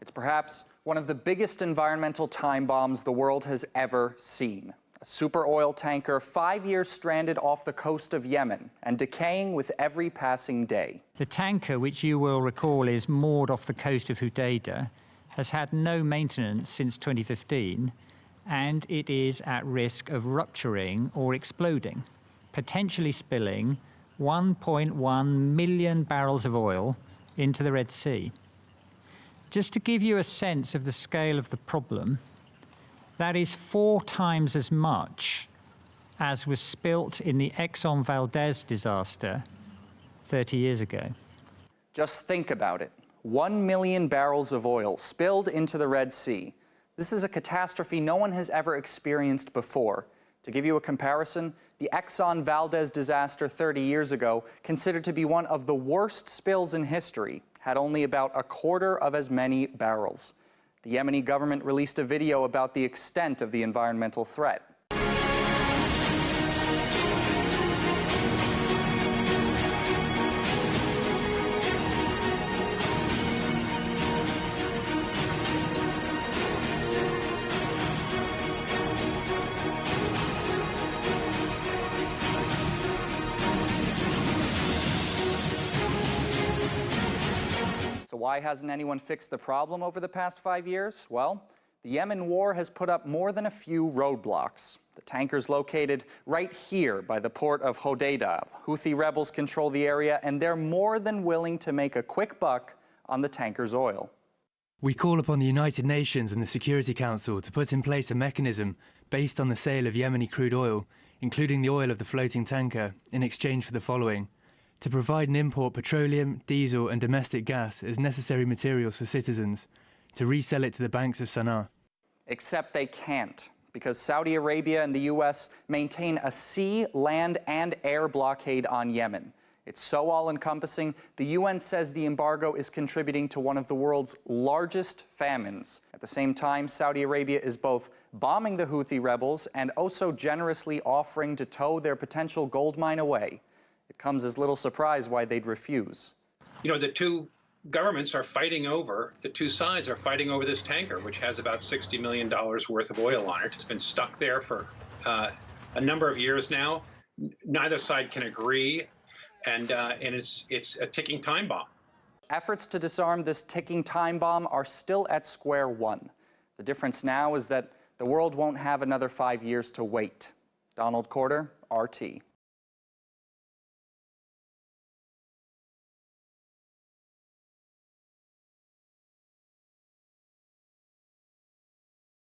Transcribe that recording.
It's perhaps one of the biggest environmental time bombs the world has ever seen. A super oil tanker 5 years stranded off the coast of Yemen and decaying with every passing day. The tanker, which you will recall is moored off the coast of Hodeidah, has had no maintenance since 2015, and it is at risk of rupturing or exploding, potentially spilling 1.1 million barrels of oil into the Red Sea. Just to give you a sense of the scale of the problem, that is 4 times as much as was spilt in the Exxon Valdez disaster 30 years ago. Just think about it. 1 million barrels of oil spilled into the Red Sea. This is a catastrophe no one has ever experienced before. To give you a comparison, the Exxon Valdez disaster 30 years ago, considered to be one of the worst spills in history, had only about a quarter of as many barrels. The Yemeni government released a video about the extent of the environmental threat. So why hasn't anyone fixed the problem over the past 5 years? Well, the Yemen war has put up more than a few roadblocks. The tanker's located right here by the port of Hodeidah. Houthi rebels control the area, and they're more than willing to make a quick buck on the tanker's oil. We call upon the United Nations and the Security Council to put in place a mechanism based on the sale of Yemeni crude oil, including the oil of the floating tanker, in exchange for the following: to provide and import petroleum, diesel and domestic gas as necessary materials for citizens, to resell it to the banks of Sana'a. Except they can't, because Saudi Arabia and the U.S. maintain a sea, land and air blockade on Yemen. It's so all-encompassing, the UN says the embargo is contributing to one of the world's largest famines. At the same time, Saudi Arabia is both bombing the Houthi rebels and also generously offering to tow their potential gold mine away. It comes as little surprise why they'd refuse. You know, the two governments are fighting over, the two sides are fighting over this tanker, which has about $60 million worth of oil on it. It's been stuck there for a number of years now. Neither side can agree, and it's a ticking time bomb. Efforts to disarm this ticking time bomb are still at square one. The difference now is that the world won't have another 5 years to wait. Donald Corder, RT.